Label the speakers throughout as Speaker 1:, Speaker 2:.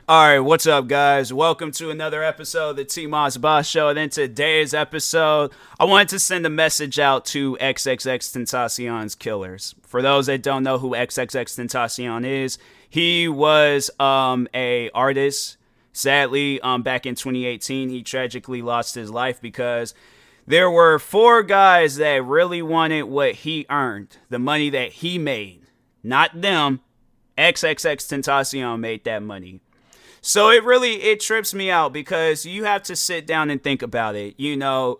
Speaker 1: Alright, what's up, guys? Welcome to another episode of the TMossBoss Show. And in today's episode, I wanted to send a message out to XXXTentacion's killers. For those that don't know who XXXTentacion is, he was a artist. Sadly, back in 2018, he tragically lost his life because there were four guys that really wanted what he earned, the money that he made. Not them. XXXTentacion made that money. So it trips me out because you have to sit down and think about it. You know,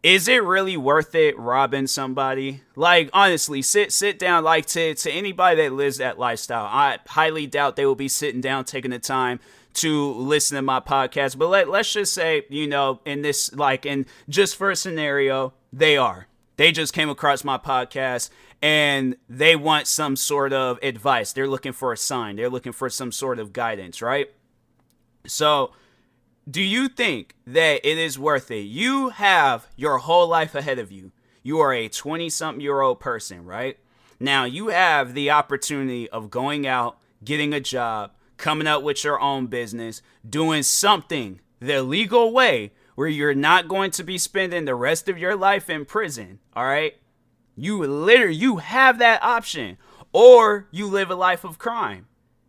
Speaker 1: is it really worth it robbing somebody? Like, honestly, sit down. Like, to anybody that lives that lifestyle, I highly doubt they will be sitting down taking the time to listen to my podcast. But let's just say, you know, in this, like, in just for a scenario, they are. They just came across my podcast and they want some sort of advice. They're looking for a sign. They're looking for some sort of guidance, right? So, do you think that it is worth it? You have your whole life ahead of you. You are a 20-something-year-old person, right? Now, you have the opportunity of going out, getting a job, coming up with your own business, doing something the legal way where you're not going to be spending the rest of your life in prison, all right? You have that option. Or you live a life of crime.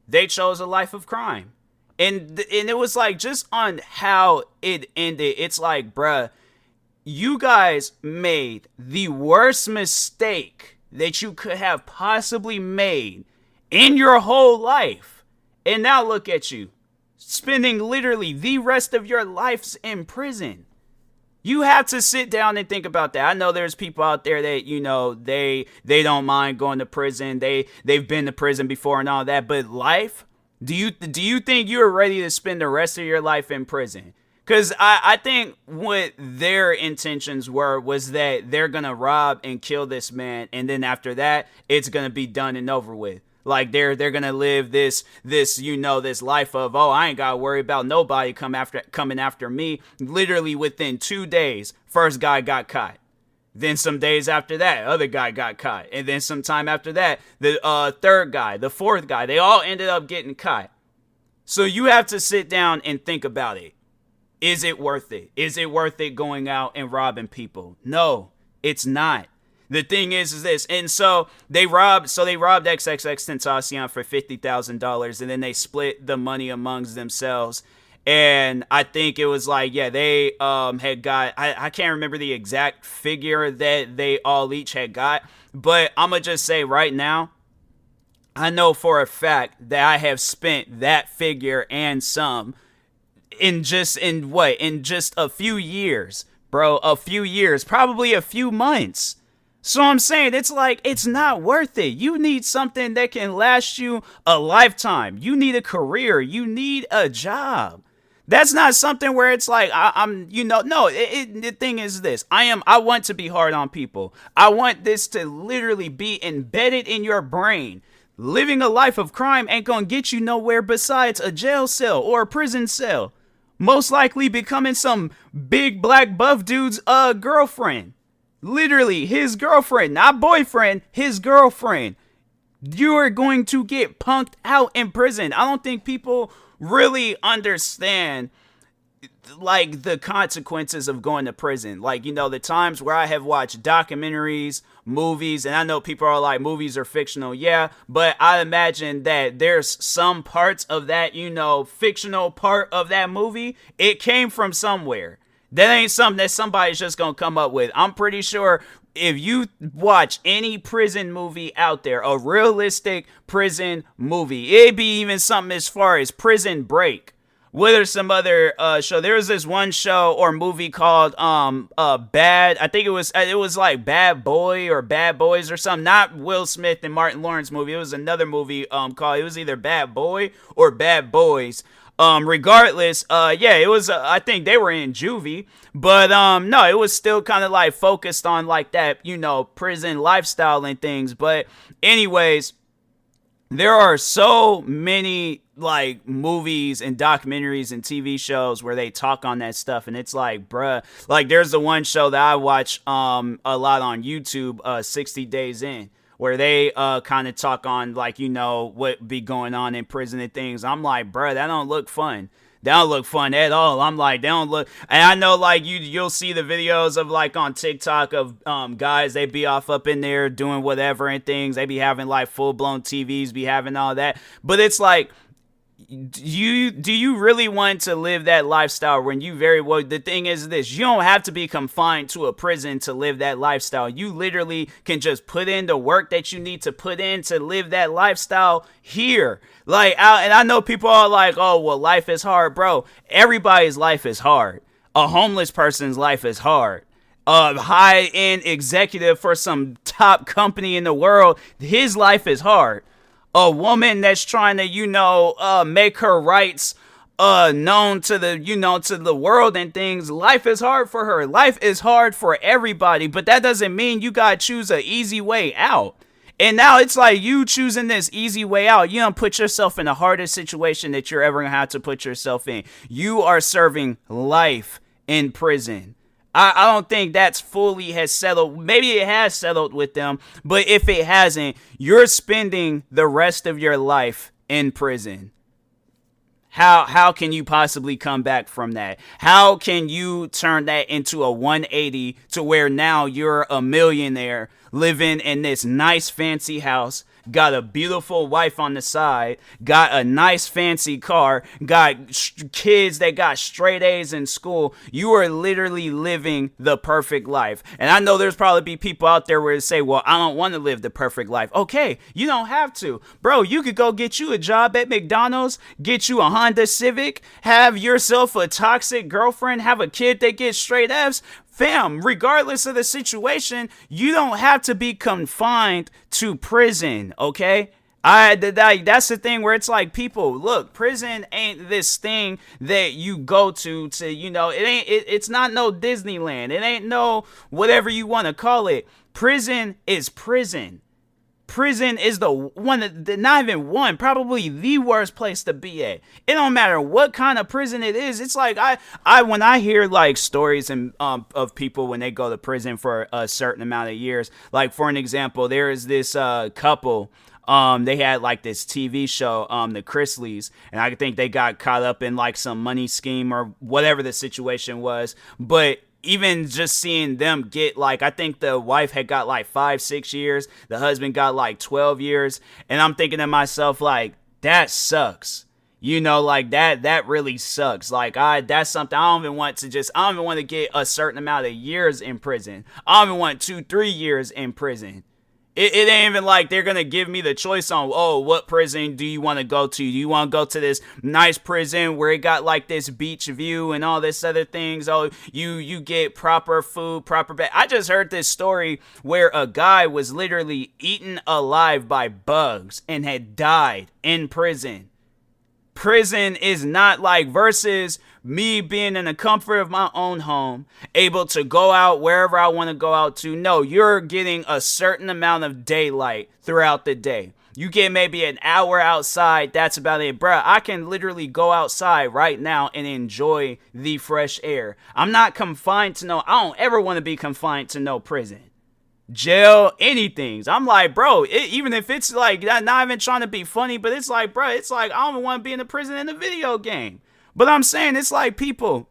Speaker 1: They chose a life of crime. And it was like, just on how it ended, it's like, bruh, you guys made the worst mistake that you could have possibly made in your whole life. And now look at you, spending literally the rest of your lives in prison. You have to sit down and think about that. I know there's people out there that, you know, they don't mind going to prison. They've been to prison before and all that. But life... Do you think you're ready to spend the rest of your life in prison? Because I think what their intentions was that they're going to rob and kill this man. And then after that, it's going to be done and over with. Like they're going to live this life of, oh, I ain't got to worry about nobody coming after me. Literally within 2 days, first guy got caught. Then some days after that, other guy got caught. And then some time after that, the third guy, the fourth guy, they all ended up getting caught. So you have to sit down and think about it. Is it worth it? Is it worth it going out and robbing people? No, it's not. The thing is this. And so they robbed XXXTentacion for $50,000 and then they split the money amongst themselves. And I think it was like, yeah, they had got, I can't remember the exact figure that they all each had got. But I'm going to just say right now, I know for a fact that I have spent that figure and some in just a few years, bro. A few years, probably a few months. So I'm saying it's like, it's not worth it. You need something that can last you a lifetime. You need a career. You need a job. That's not something where it's like, the thing is this. I want to be hard on people. I want this to literally be embedded in your brain. Living a life of crime ain't gonna get you nowhere besides a jail cell or a prison cell. Most likely becoming some big black buff dude's girlfriend. Literally, his girlfriend, not boyfriend, his girlfriend. You are going to get punked out in prison. I don't think people really understand like the consequences of going to prison. Like, you know, the times where I have watched documentaries, movies, and I know people are like, movies are fictional, yeah, but I imagine that there's some parts of that, you know, fictional part of that movie, it came from somewhere. That ain't something that somebody's just gonna come up with. I'm pretty sure if you watch any prison movie out there, a realistic prison movie, it'd be even something as far as Prison Break. What are some other show? There was this one show or movie called Bad. I think it was like Bad Boy or Bad Boys or something. Not Will Smith and Martin Lawrence movie. It was another movie called, it was either Bad Boy or Bad Boys. Regardless, it was, I think they were in juvie, but, no, it was still kind of like focused on like that, you know, prison lifestyle and things. But anyways, there are so many like movies and documentaries and TV shows where they talk on that stuff. And it's like, bruh, like there's the one show that I watch, a lot on YouTube, 60 Days In, where they kind of talk on like, you know, what be going on in prison and things. I'm like, bruh, that don't look fun. They don't look fun at all. I'm like, they don't look. And I know, like, you'll see the videos of, like, on TikTok of guys, they be off up in there doing whatever and things. They be having, like, full-blown TVs, be having all that. But it's like, do you really want to live that lifestyle when you very well, the thing is this, you don't have to be confined to a prison to live that lifestyle. You literally can just put in the work that you need to put in to live that lifestyle here. Like, and I know people are like, oh, well, life is hard, bro. Everybody's life is hard. A homeless person's life is hard. A high-end executive for some top company in the world, his life is hard. A woman that's trying to, you know, make her rights known to the, you know, to the world and things. Life is hard for her. Life is hard for everybody, but that doesn't mean you gotta choose an easy way out. And now it's like you choosing this easy way out. You don't put yourself in the hardest situation that you're ever gonna have to put yourself in. You are serving life in prison. I don't think that's fully has settled. Maybe it has settled with them, but if it hasn't, you're spending the rest of your life in prison. How can you possibly come back from that? How can you turn that into a 180 to where now you're a millionaire living in this nice fancy house, got a beautiful wife on the side, got a nice fancy car, got kids that got straight A's in school? You are literally living the perfect life. And I know there's probably be people out there where they say, well, I don't want to live the perfect life. Okay, you don't have to. Bro, you could go get you a job at McDonald's, get you a Honda Civic, have yourself a toxic girlfriend, have a kid that gets straight F's. Fam, regardless of the situation, you don't have to be confined to prison, okay? That's the thing where it's like, people, look, prison ain't this thing that you go to, you know, it's not no Disneyland. It ain't no whatever you want to call it. Prison is prison. Prison is not even one, probably the worst place to be at. It don't matter what kind of prison it is. It's like, when I hear like stories of people when they go to prison for a certain amount of years, like for an example, there is this couple, they had like this TV show, the Chrisleys, and I think they got caught up in like some money scheme or whatever the situation was, but even just seeing them get, like, I think the wife had got like 5-6 years, the husband got like 12 years, and I'm thinking to myself, like, that sucks. You know, like, that really sucks. Like, that's something I don't even want to get a certain amount of years in prison. I don't even want 2-3 years in prison. It ain't even like they're going to give me the choice on, oh, what prison do you want to go to? Do you want to go to this nice prison where it got like this beach view and all this other things? Oh, you get proper food, proper bed. I just heard this story where a guy was literally eaten alive by bugs and had died in prison. Prison is not like, versus me being in the comfort of my own home, able to go out wherever I want to go out to. No, you're getting a certain amount of daylight throughout the day. You get maybe an hour outside, that's about it. Bruh, I can literally go outside right now and enjoy the fresh air. I'm not confined to I don't ever want to be confined to no prison, jail, anything. I'm like, bro, even if it's like, not even trying to be funny, but it's like, bro, it's like, I don't even want to be in a prison in a video game. But I'm saying, it's like, people,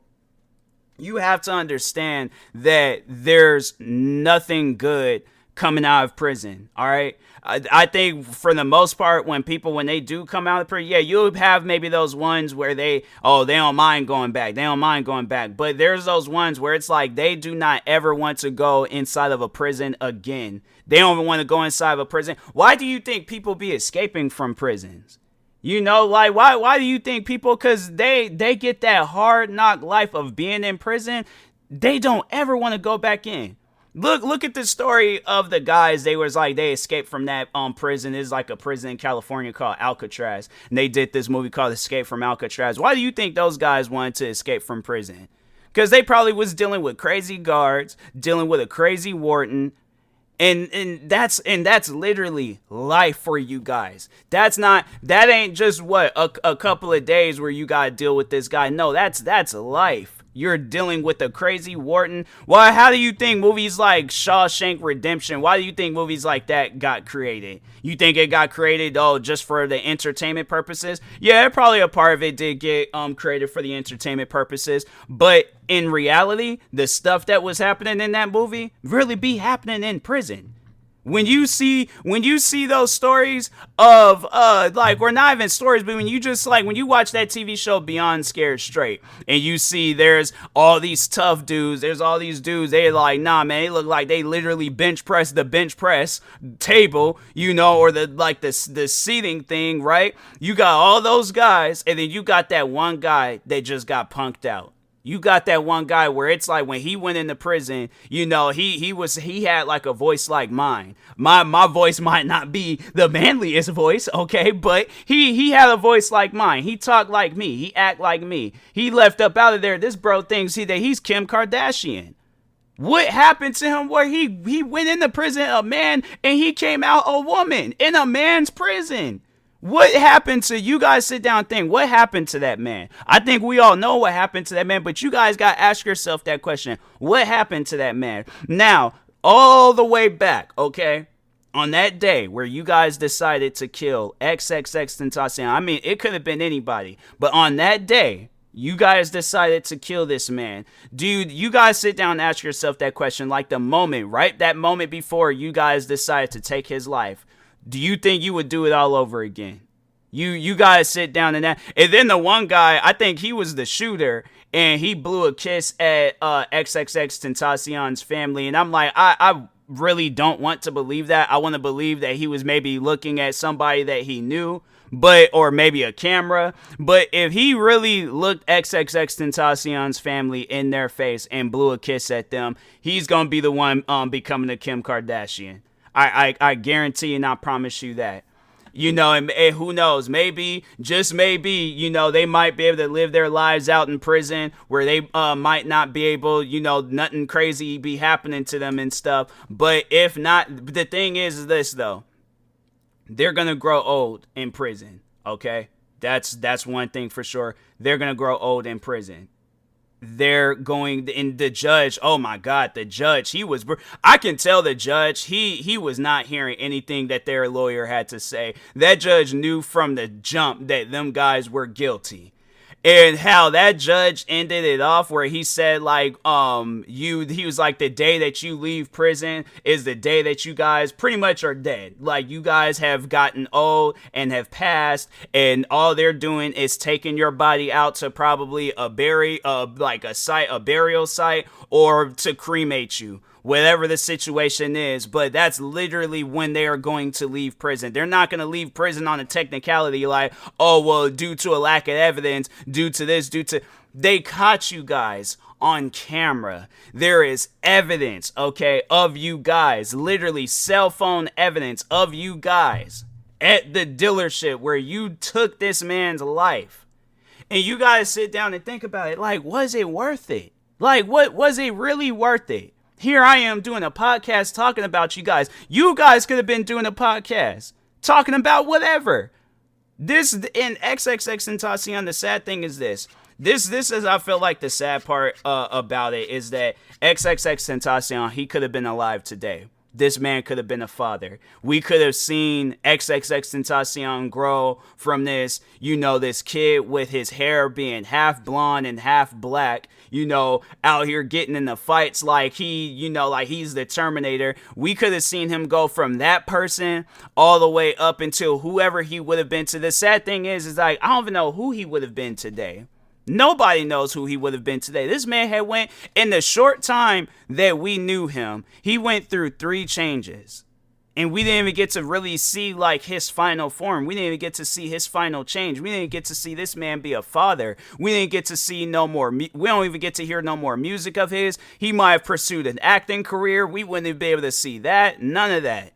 Speaker 1: you have to understand that there's nothing good coming out of prison, all right? I think for the most part, when they do come out of prison, yeah, you'll have maybe those ones where they don't mind going back. They don't mind going back. But there's those ones where it's like they do not ever want to go inside of a prison again. They don't even want to go inside of a prison. Why do you think people be escaping from prisons? You know, like, why do you think people, because they get that hard knock life of being in prison, they don't ever want to go back in. Look at the story of the guys. They escaped from that prison. It's like a prison in California called Alcatraz. And they did this movie called Escape from Alcatraz. Why do you think those guys wanted to escape from prison? Because they probably was dealing with crazy guards, dealing with a crazy warden. And that's literally life for you guys. That ain't just a couple of days where you gotta deal with this guy. No, that's life. You're dealing with a crazy Wharton. Well, how do you think movies like Shawshank Redemption, why do you think movies like that got created? You think it got created, just for the entertainment purposes? Yeah, probably a part of it did get created for the entertainment purposes. But in reality, the stuff that was happening in that movie really be happening in prison. When you see those stories of like, or not even stories, but when you just like when you watch that TV show Beyond Scared Straight, and you see there's all these tough dudes, there's all these dudes, they like, nah man, they look like they literally bench press the bench press table, or the seating thing, right? You got all those guys, and then you got that one guy that just got punked out. You got that one guy where it's like when he went into prison, he had like a voice like mine. My voice might not be the manliest voice, okay, but he had a voice like mine. He talked like me. He act like me. He left up out of there. This bro thinks that he's Kim Kardashian. What happened to him where he went into prison a man and he came out a woman in a man's prison? What happened to, you guys sit down and think, what happened to that man? I think we all know what happened to that man, but you guys got to ask yourself that question. What happened to that man? Now, all the way back, okay, on that day where you guys decided to kill XXXTentacion, I mean, it could have been anybody, but on that day, you guys decided to kill this man. Dude, you guys sit down and ask yourself that question, like the moment, right? That moment before you guys decided to take his life. Do you think you would do it all over again? You guys sit down and then the one guy, I think he was the shooter, and he blew a kiss at XXXTentacion's family, and I'm like, I really don't want to believe that. I want to believe that he was maybe looking at somebody that he knew, or maybe a camera. But if he really looked XXXTentacion's family in their face and blew a kiss at them, he's gonna be the one becoming a Kim Kardashian. I guarantee and I promise you that. And who knows, maybe, just maybe, they might be able to live their lives out in prison where they might not be able, nothing crazy be happening to them and stuff. But if not, the thing is this, though. They're going to grow old in prison, okay? That's one thing for sure. They're going to grow old in prison. They're going, and the judge, oh my God, the judge, I can tell the judge, he was not hearing anything that their lawyer had to say. That judge knew from the jump that them guys were guilty. And how that judge ended it off where he said like, he was like, the day that you leave prison is the day that you guys pretty much are dead. Like, you guys have gotten old and have passed, and all they're doing is taking your body out to probably a burial site, or to cremate you. Whatever the situation is, but that's literally when they are going to leave prison. They're not going to leave prison on a technicality like, oh, well, due to a lack of evidence, due to this, they caught you guys on camera. There is evidence, okay, of you guys, literally cell phone evidence of you guys at the dealership where you took this man's life. And you guys sit down and think about it, like, was it worth it? Like, what was it really worth it? Here I am doing a podcast talking about you guys. You guys could have been doing a podcast talking about whatever. This in XXXTentacion, the sad thing is this is, I feel like the sad part about it is that XXXTentacion, he could have been alive today. This man could have been a father. We could have seen XXXTentacion grow from this, this kid with his hair being half blonde and half black, out here getting in the fights like like he's the Terminator. We could have seen him go from that person all the way up until whoever he would have been to. The sad thing is like, I don't even know who he would have been today. Nobody knows who he would have been today. This man had went, in the short time that we knew him, he went through 3 changes. And we didn't even get to really see like his final form. We didn't even get to see his final change. We didn't get to see this man be a father. We didn't get to see no more. We don't even get to hear no more music of his. He might have pursued an acting career. We wouldn't even be able to see that. None of that.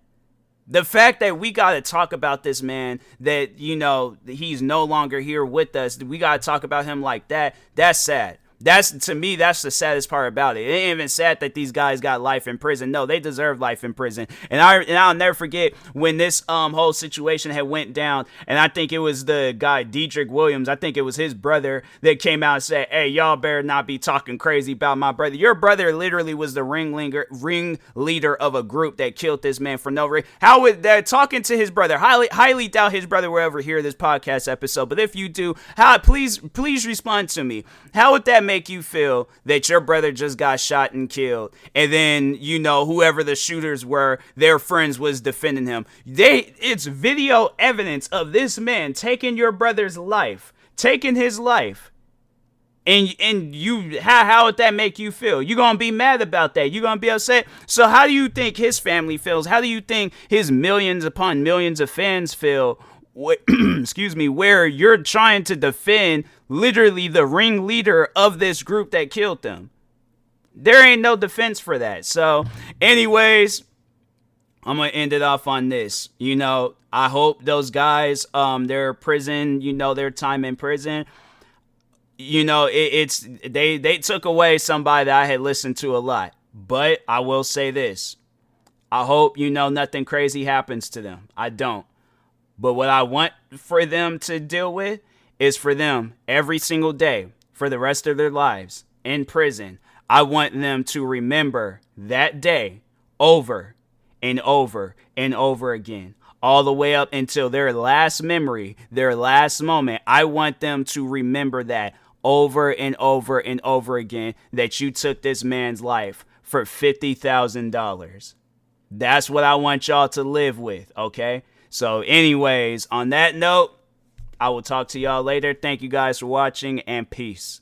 Speaker 1: The fact that we got to talk about this man, that, he's no longer here with us, we got to talk about him like that, that's sad. To me, that's the saddest part about it. It ain't even sad that these guys got life in prison. No, they deserve life in prison. And I'll never forget when this whole situation had went down, and I think it was the guy Dedrick Williams. I think it was his brother that came out and said, "Hey, y'all better not be talking crazy about my brother. Your brother literally was the ringleader of a group that killed this man for no reason." How would that, talking to his brother? Highly doubt his brother will ever hear this podcast episode. But if you do, please respond to me. How would that make you feel that your brother just got shot and killed, and then, you know, whoever the shooters were, their friends was defending him? It's video evidence of this man taking your brother's life, taking his life. And you, how would that make you feel? You're going to be mad about that. You're going to be upset. So how do you think his family feels? How do you think his millions upon millions of fans feel? Excuse me, where you're trying to defend literally the ringleader of this group that killed them? There ain't no defense for that. So anyways, I'm going to end it off on this. You know, I hope those guys, their prison, you know, their time in prison, you know, they took away somebody that I had listened to a lot. But I will say this. I hope, you know, nothing crazy happens to them. I don't. But what I want for them to deal with is for them every single day for the rest of their lives in prison. I want them to remember that day over and over and over again, all the way up until their last memory, their last moment. I want them to remember that over and over and over again, that you took this man's life for $50,000. That's what I want y'all to live with, okay? So anyways, on that note, I will talk to y'all later. Thank you guys for watching, and peace.